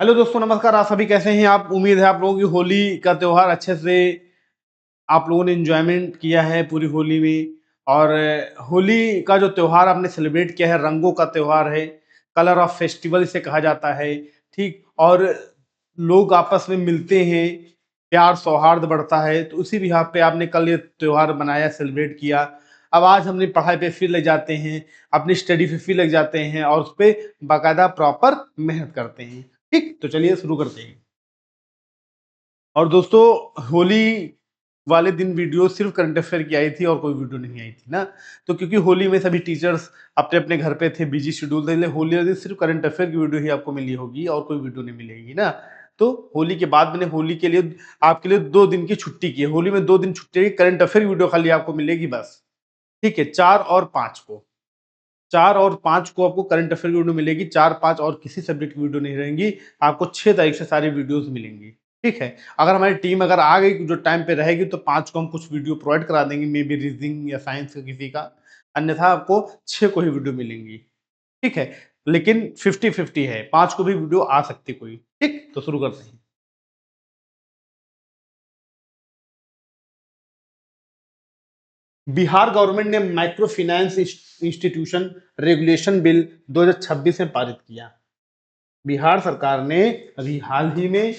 Hello दोस्तों, नमस्कार। आप सभी कैसे हैं? आप उम्मीद है आप लोगों की होली का त्योहार अच्छे से आप लोगों ने एंजॉयमेंट किया है पूरी होली में। और होली का जो त्योहार आपने सेलिब्रेट किया है, रंगों का त्योहार है, कलर ऑफ फेस्टिवल इसे कहा जाता है। ठीक। और लोग आपस में मिलते हैं, प्यार सौहार्द बढ़ता है, तो उसी बिहाफ पे आपने कल ये त्योहार मनाया, सेलिब्रेट किया। अब आज हमने पढ़ाई पे फिर लग जाते हैं, अपनी स्टडी पे फिर लग जाते हैं और उस पर बाकायदा प्रॉपर मेहनत करते हैं। ठीक, तो चलिए शुरू करते हैं। और दोस्तों, होली वाले दिन वीडियो सिर्फ करंट अफेयर की आई थी और कोई वीडियो नहीं आई थी ना। तो क्योंकि होली में सभी टीचर्स अपने अपने घर पे थे, बिजी शेड्यूल थे, इसलिए होली वाले दिन सिर्फ करंट अफेयर की वीडियो ही आपको मिली होगी और कोई वीडियो नहीं मिलेगी ना। तो होली के बाद मैंने होली के लिए आपके लिए 2 दिन की छुट्टी की है। होली में 2 दिन छुट्टी है, करंट अफेयर वीडियो खाली आपको मिलेगी बस। ठीक है, 4 और 5 को आपको करंट अफेयर की वीडियो मिलेगी। 4, 5 और किसी सब्जेक्ट की वीडियो नहीं रहेंगी। आपको 6 तारीख से सारी वीडियोस मिलेंगी। ठीक है। अगर हमारी टीम अगर आ गई जो टाइम पे रहेगी तो 5 को हम कुछ वीडियो प्रोवाइड करा देंगे, मे बी रीजनिंग या साइंस का किसी का। अन्यथा आपको 6 को ही वीडियो मिलेंगी। ठीक है। लेकिन 50-50 है, 5 को भी वीडियो आ सकती कोई। ठीक, तो शुरू करते हैं। बिहार गवर्नमेंट ने micro finance institution regulation bill 2026 में पारित किया। बिहार सरकार ने अभी हाल ही में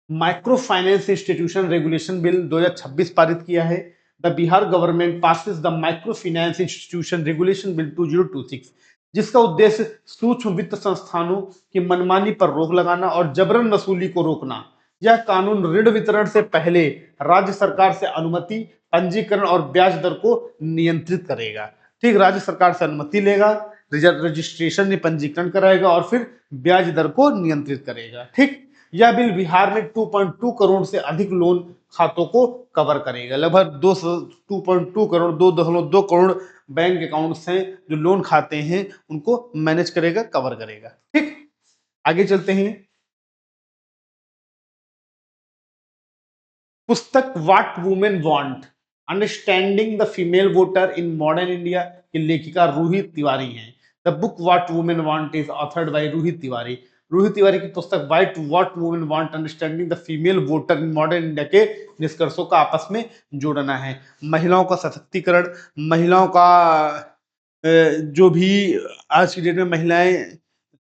micro finance institution regulation bill 2026 पारित किया है। The Bihar government passes the micro finance institution regulation bill 2026, जिसका उद्देश्य सूक्ष्म वित्त संस्थानों की मनमानी पर रोक लगाना और जबरन वसूली को रोकना। यह कानून ऋण वितरण से पहले राज्य सरकार से अनुमति, पंजीकरण और ब्याज दर को नियंत्रित करेगा। ठीक, राज्य सरकार से अनुमति लेगा, रजिस्ट्रेशन में पंजीकरण कराएगा और फिर ब्याज दर को नियंत्रित करेगा। ठीक। यह बिल बिहार में 2.2 करोड़ से अधिक लोन खातों को कवर करेगा। लगभग 2.2 करोड़, 2.2 करोड़ बैंक अकाउंट्स हैं जो लोन खाते हैं, उनको मैनेज करेगा, कवर करेगा। ठीक, आगे चलते हैं। पुस्तक what women want, understanding the female voter in modern India की लेखिका रूही तिवारी हैं। The book what women want is authored by Ruhi Tiwari. Ruhi Tiwari की पुस्तक white what women want, understanding the female voter in modern India के निष्कर्षों का आपस में जोड़ना है। महिलाओं का सशक्तिकरण, महिलाओं का जो भी आज की डेट में महिलाएं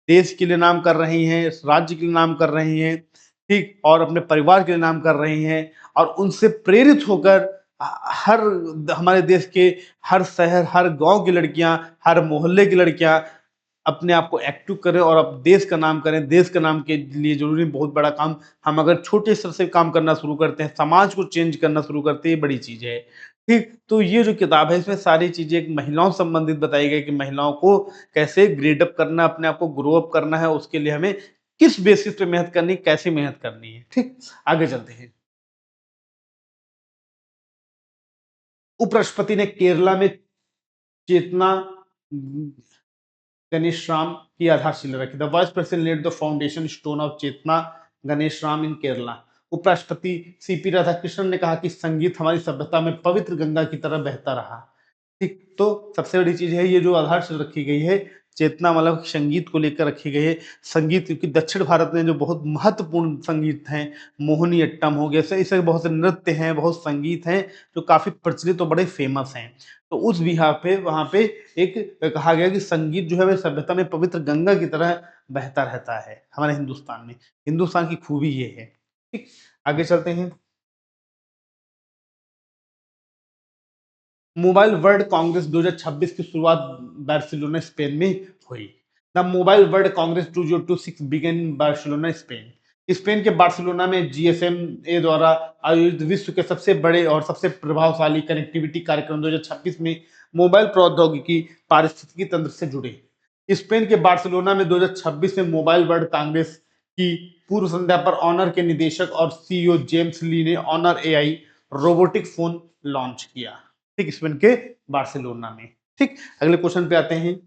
देश के लिए नाम कर रही हैं, राज्य के लिए नाम कर रही हैं। ठीक, और अपने परिवार के लिए नाम कर रही हैं। और उनसे प्रेरित होकर हर हमारे देश के हर शहर, हर गांव की लड़कियां, हर मोहल्ले की लड़कियां अपने आप को एक्टिव करें और अब देश का नाम करें। देश का नाम के लिए जरूरी बहुत बड़ा काम, हम अगर छोटे स्तर से काम करना शुरू करते हैं, समाज को चेंज करना शुरू करते हैं, ये बड़ी चीज है। ठीक, तो ये जो किताब है इसमें सारी चीजें एक महिलाओं से संबंधित बताई गई कि महिलाओं को कैसे ग्रेड अप करना, अपने आप को ग्रो अप करना है, उसके लिए हमें किस बेसिस पे मेहनत करनी, कैसे मेहनत करनी है। ठीक, आगे चलते हैं। उपराष्ट्रपति ने केरला में चेतना गणेश राम की आधारशिला रखी। The vice president laid the foundation stone of Chetna Ganesh Ram in Kerala. उपराष्ट्रपति सीपी राधाकृष्णन ने कहा कि संगीत हमारी सभ्यता में पवित्र गंगा की तरह बहता रहा। ठीक, तो सबसे बड़ी चीज है ये जो आधारशिला रखी गई है, चेतना मतलब संगीत को लेकर रखी गई है। संगीत, क्योंकि दक्षिण भारत में जो बहुत महत्वपूर्ण संगीत हैं, मोहिनी अट्टम हो गया, ऐसे बहुत से नृत्य हैं, बहुत संगीत हैं जो काफी प्रचलित और बड़े फेमस हैं। तो उस बिहार पे वहां पे एक कहा गया कि संगीत जो है वह सभ्यता में पवित्र गंगा की तरह बहता रहता है हमारे हिंदुस्तान में। हिंदुस्तान की खूबी ये है। ठीक, आगे चलते हैं। मोबाइल वर्ल्ड कांग्रेस 2026 की शुरुआत बार्सिलोना स्पेन में हुई। The mobile world congress 2026 began in Barcelona Spain. Spain के बार्सिलोना में जीएसएमए द्वारा आयोजित विश्व के सबसे बड़े और सबसे प्रभावशाली कनेक्टिविटी कार्यक्रम 2026 में मोबाइल प्रौद्योगिकी पारिस्थितिकी तंत्र से जुड़े। स्पेन के बार्सिलोना में 2026 में मोबाइल वर्ल्ड कांग्रेस की पूर्व संध्या पर ऑनर के निदेशक और सीईओ जेम्स ली ने Honor AI robotic phone launch किया। ठीक, स्पेन के बार्सिलोना में। ठीक, अगले क्वेश्चन पे आते हैं।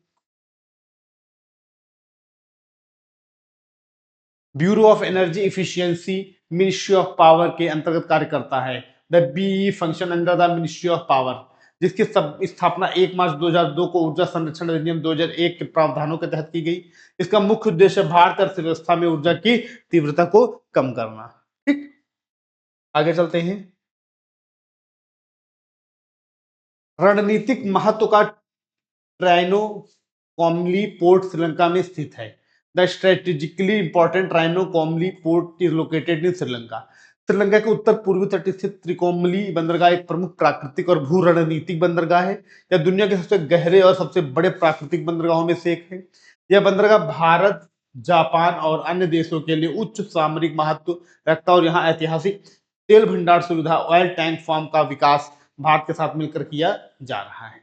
Bureau of Energy Efficiency Ministry of Power के अंतर्गत कार्य करता है। The BE function under the Ministry of Power. जिसकी सब स्थापना 1 मार्च 2002 को ऊर्जा संरक्षण अधिनियम 2001 के प्रावधानों के तहत की गई। इसका मुख्य उद्देश्य भारतीय अर्थव्यवस्था में ऊर्जा की तीव्रता को कम करना। ठीक, आगे चलते हैं। रणनीतिक महत्व का ट्राइनो कॉमली पोर्ट श्रीलंका में स्थित है। The strategically important Trincomalee port is located in Sri Lanka. Sri Lanka के उत्तर पूर्वी तट स्थित त्रिकोमली बंदरगाह एक प्रमुख प्राकृतिक और भू रणनीतिक बंदरगाह है। यह दुनिया के सबसे गहरे और सबसे बड़े प्राकृतिक बंदरगाहों में से एक है। यह बंदरगाह भारत, जापान और अन्य देशों के लिए उच्च सामरिक महत्व रखता है और यहाँ ऐतिहासिक तेल भंडार सुविधा, ऑयल टैंक फार्म का विकास भारत के साथ मिलकर किया जा रहा है।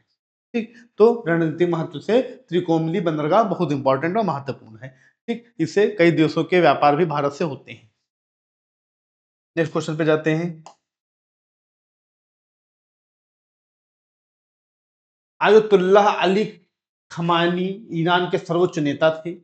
ठीक, तो रणनीतिक महत्व से त्रिकोमली बंदरगाह बहुत इंपॉर्टेंट और महत्वपूर्ण है। ठीक, इससे कई देशों के व्यापार भी भारत से होते हैं। नेक्स्ट क्वेश्चन पे जाते हैं। आयतुल्लाह अली खमानी ईरान के सर्वोच्च नेता थे।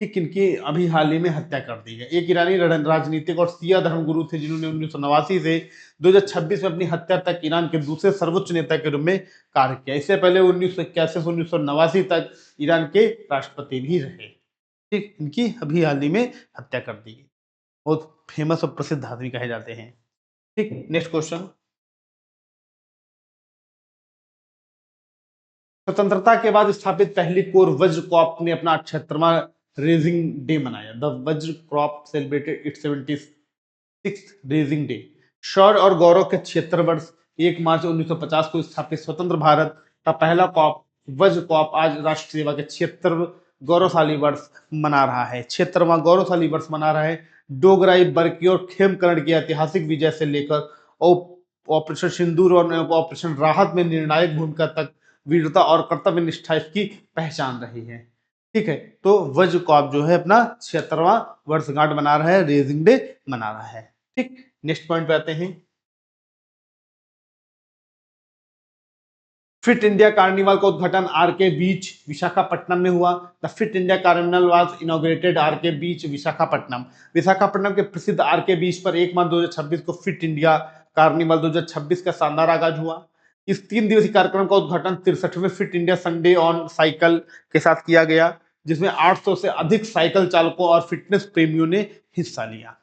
ठीक, इनकी अभी हाल ही में हत्या कर दी है। एक ईरानी राजनीतिक और शिया धर्मगुरु थे जिन्होंने 1989 से 2026 में अपनी हत्या तक ईरान के दूसरे सर्वोच्च नेता के रूप में कार्य किया। इससे पहले 1981 से 1989 तक ईरान के राष्ट्रपति भी रहे। ठीक, इनकी अभी हाल ही में हत्या कर दी। बहुत फेमस और प्रसिद्ध आदमी कहे जाते हैं। ठीक, नेक्स्ट क्वेश्चन। स्वतंत्रता के बाद स्थापित पहली कोर वज्र कॉर्प ने अपना 78वां रेजिंग डे मनाया। The Vajra corps celebrated its 76th raising day. शौर्य और गौरव के 76 वर्ष। 1 मार्च 1950 को स्थापित स्वतंत्र भारत का पहला कॉर्प वज्र कॉर्प आज राष्ट्र सेवा के 76 गौरवशाली वर्ष मना रहा है। 76वां गौरवशाली वर्ष मना रहा है। डोगराई, बरकी और खेमकरण की ऐतिहासिक विजय से लेकर ऑपरेशन सिंदूर और ऑपरेशन राहत में निर्णायक भूमिका तक वीरता और कर्तव्य निष्ठा इसकी पहचान रही है। ठीक है, तो वज्र कॉर्प जो है अपना 76वां वर्षगांठ मना रहा है, रेजिंग डे मना रहा है। ठीक, नेक्स्ट पॉइंट पे आते हैं। फिट इंडिया कार्निवल का उद्घाटन आर के बीच विशाखापट्टनम में हुआ। The Fit India carnival was inaugurated R K Beach Visakhapatnam. Visakhapatnam के प्रसिद्ध आर के बीच पर 1 मार्च 2026 को फिट इंडिया कार्निवल 2026 का शानदार आगाज हुआ। इस 3 दिवसीय कार्यक्रम का उद्घाटन 63वें fit India Sunday on cycle के साथ किया गया, जिसमें 800 से अधिक साइकिल चालकों और फिटनेस प्रेमियों ने हिस्सा लिया।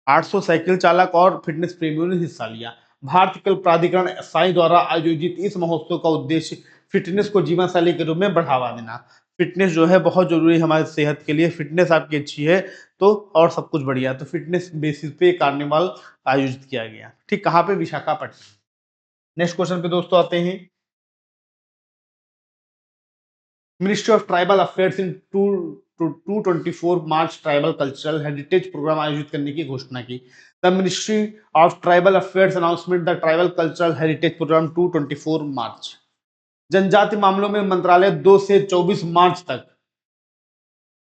800 साइकिल चालक और फिटनेस प्रेमियों ने हिस्सा लिया। भारतीय कल प्राधिकरण साई द्वारा आयोजित इस महोत्सव का उद्देश्य फिटनेस को जीवन शैली के रूप में बढ़ावा देना। फिटनेस जो है बहुत जरूरी है हमारी सेहत के लिए। फिटनेस आपकी अच्छी है तो और सब कुछ बढ़िया। तो फिटनेस बेसिस पे कार्निवल आयोजित किया गया। ठीक, कहाँ पे? विशाखापट्टनम। नेक्स्ट क्वेश्चन पे दोस्तों आते हैं। Ministry of Tribal Affairs in 224 March tribal cultural heritage programme आयोजित करने की घोषणा की। The Ministry of Tribal Affairs announcement the tribal cultural heritage programme 224 March. जनजाति मामलों में मंत्रालय 2 से 24 मार्च तक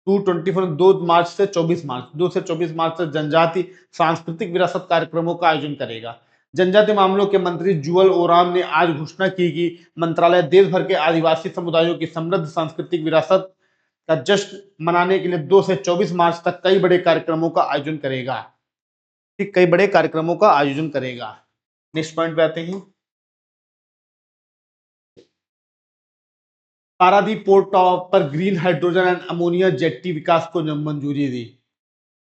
224 2 मार्च से 24 मार्च 2 से 24 मार्च तक जनजाति सांस्कृतिक विरासत कार्यक्रमों का आयोजन करेगा। जनजाति मामलों के मंत्री जुअल ओराम ने आज घोषणा की कि मंत्रालय देश भर के आदिवासी समुदायों की समृद्ध सांस्कृतिक विरासत का जश्न मनाने के लिए 2 से 24 मार्च तक कई बड़े कार्यक्रमों का आयोजन करेगा। ठीक, कई बड़े कार्यक्रमों का आयोजन करेगा। नेक्स्ट पॉइंट पे आते हैं। पारादीप पोर्ट पर green hydrogen and ammonia jetty विकास को मंजूरी दी।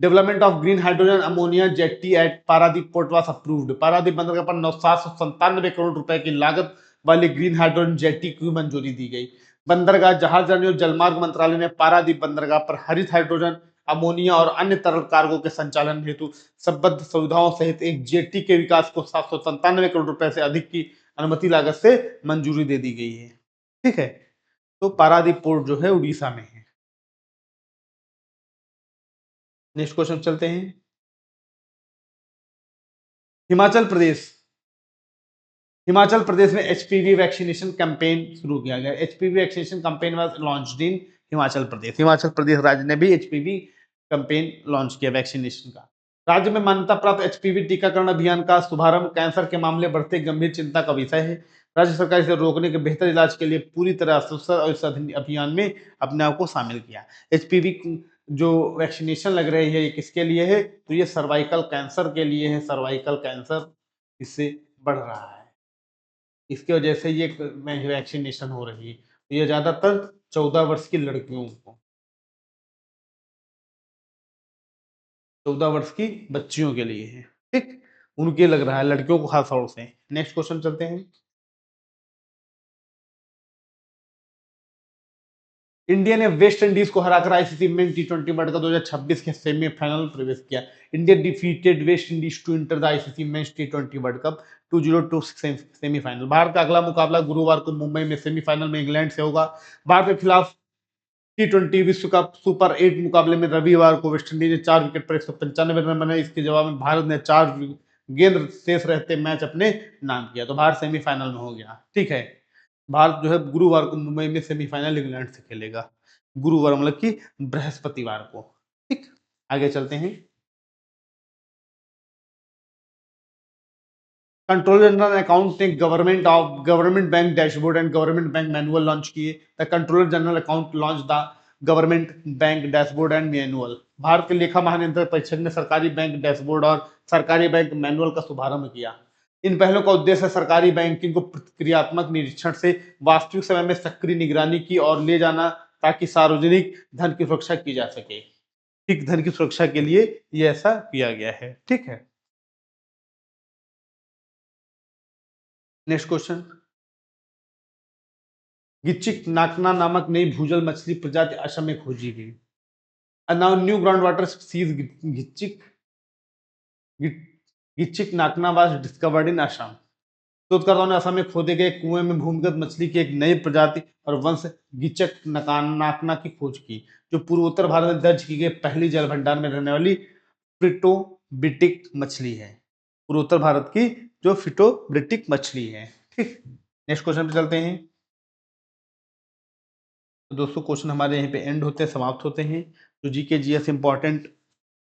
Development of green hydrogen ammonia jetty at Paradip port was approved. Paradip बंदरगाह पर 797 करोड़ रुपए की लागत वाली ग्रीन हाइड्रोजन जेट्टी की मंजूरी दी गई। बंदरगाह जहाजरानी और जलमार्ग मंत्रालय ने पारादीप बंदरगाह पर हरित हाइड्रोजन, अमोनिया और अन्य तरल कार्गो के संचालन हेतु संबद्ध सुविधाओं सहित एक जेट्टी के विकास को 797 करोड़ रुपए से अधिक की अनुमति लागत से मंजूरी दे दी गई है। ठीक है, तो पारादीप पोर्ट जो है उड़ीसा में है। नेक्स्ट क्वेश्चन चलते हैं। हिमाचल प्रदेश। हिमाचल प्रदेश में एचपीवी वैक्सीनेशन कैंपेन शुरू किया गया। HPV vaccination campaign was launched in Himachal Pradesh. Himachal Pradesh राज्य ने भी एचपीवी कैंपेन लॉन्च किया वैक्सीनेशन का। राज्य में मान्यता प्राप्त एचपीवी टीकाकरण अभियान का शुभारंभ कैंसर के मामले बढ़ते गंभीर चिंता का विषय है। राज्य सरकार इसे रोकने के बेहतर इलाज के लिए पूरी तरह असर और इस अभियान में अपने आप को शामिल किया। एचपीवी जो वैक्सीनेशन लग रही है ये किसके लिए है? तो ये सर्वाइकल कैंसर के लिए है। सर्वाइकल कैंसर इससे बढ़ रहा है। इसकी वजह से ये वैक्सीनेशन हो रही है। तो ये ज़्यादातर 14 वर्ष की लड़कियों को, 14 वर्ष की बच्चियों के लिए है, ठीक? उनके लग रहा है, लड़कियों को खास तौर से। नेक्स्ट क्वेश्चन चलते हैं। इंडिया ने वेस्ट इंडीज को हराकर आईसीसी मेन टी20 वर्ल्ड कप 2026 के सेमीफाइनल में प्रवेश किया। India defeated West Indies to enter the ICC men's टी20 वर्ल्ड कप 2026 सेमीफाइनल। भारत का अगला मुकाबला गुरुवार को मुंबई में सेमीफाइनल में इंग्लैंड से होगा। भारत के खिलाफ टी20 विश्व कप सुपर 8 मुकाबले में रविवार को वेस्टइंडीज ने 4 विकेट पर 195 रन बनाए। इसके जवाब में भारत ने 4 गेंद शेष रहते मैच अपने नाम किया, तो भारत सेमीफाइनल में हो गया, ठीक है। भारत जो है गुरुवार को मुंबई में सेमीफाइनल इंग्लैंड से खेलेगा, गुरुवार मतलब कि बृहस्पतिवार को, ठीक। आगे चलते हैं। कंट्रोलर जनरल अकाउंट ने government bank dashboard and government bank manual launch किए। The controller general account launch the government bank dashboard and manual. Bharat के लेखा महानियंत्रक परिषद ने सरकारी बैंक डैशबोर्ड और सरकारी बैंक मैनुअल का शुभारंभ किया। इन पहलों का उद्देश्य सरकारी बैंकिंग को प्रतिक्रियात्मक निरीक्षण से वास्तविक समय में सक्रिय निगरानी की और ले जाना, ताकि सार्वजनिक धन की सुरक्षा की जा सके, ठीक। धन की सुरक्षा के लिए ये ऐसा किया गया है, ठीक है। Next question. गिचिक नाकना नामक नई भूजल मछली प्रजाति असम में खोजी गई। Now new ground water species गिचिक गिचिक नाकना वाज डिस्कवर्ड इन असम। शोधकर्ताओं ने असम में खोदे गए कुएं में भूमिगत मछली की एक नई प्रजाति और वंश गिचक नाकना की खोज की, जो पूर्वोत्तर भारत में दर्ज की गई पहली जल भंडार में रहने वाली फिटोब्रिटिक मछली है। पूर्वोत्तर भारत की जो फिटोब्रिटिक मछली है, ठीक। नेक्स्ट क्वेश्चन पे चलते हैं। तो दोस्तों क्वेश्चन हमारे यहाँ पे एंड होते हैं, समाप्त होते हैं। तो GK GS important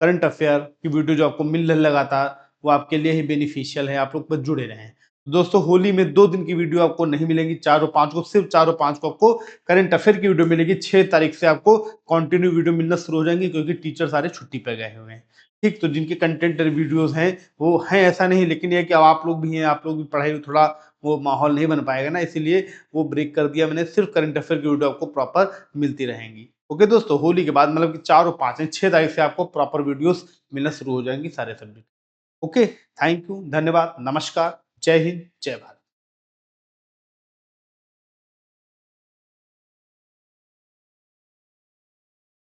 current affair की वीडियो जो आपको मिल रही लगातार, वो आपके लिए ही बेनिफिशियल है, आप लोग बस जुड़े रहें। दोस्तों होली में 2 दिन की वीडियो आपको नहीं मिलेंगी, 4 और 5 को, सिर्फ 4 और 5 को आपको करंट अफेयर की वीडियो मिलेगी। 6 तारीख से आपको कंटिन्यू वीडियो मिलना शुरू हो जाएंगे, क्योंकि टीचर सारे छुट्टी पे गए हुए हैं, ठीक। तो जिनके कंटेंट वीडियोस हैं वो हैं, ऐसा नहीं, लेकिन ये कि अब आप लोग भी हैं, आप लोग भी पढ़ाई में थोड़ा वो माहौल नहीं बन पाएगा ना, इसीलिए वो ब्रेक कर दिया मैंने। सिर्फ करंट अफेयर की वीडियो आपको प्रॉपर मिलती रहेंगी। ओके दोस्तों, होली के बाद मतलब कि 4 और 5 6 तारीख से आपको प्रॉपर वीडियोस मिलना शुरू हो जाएंगी सारे सब्जेक्ट। ओके, थैंक यू, धन्यवाद, नमस्कार, जय हिंद, जय भारत।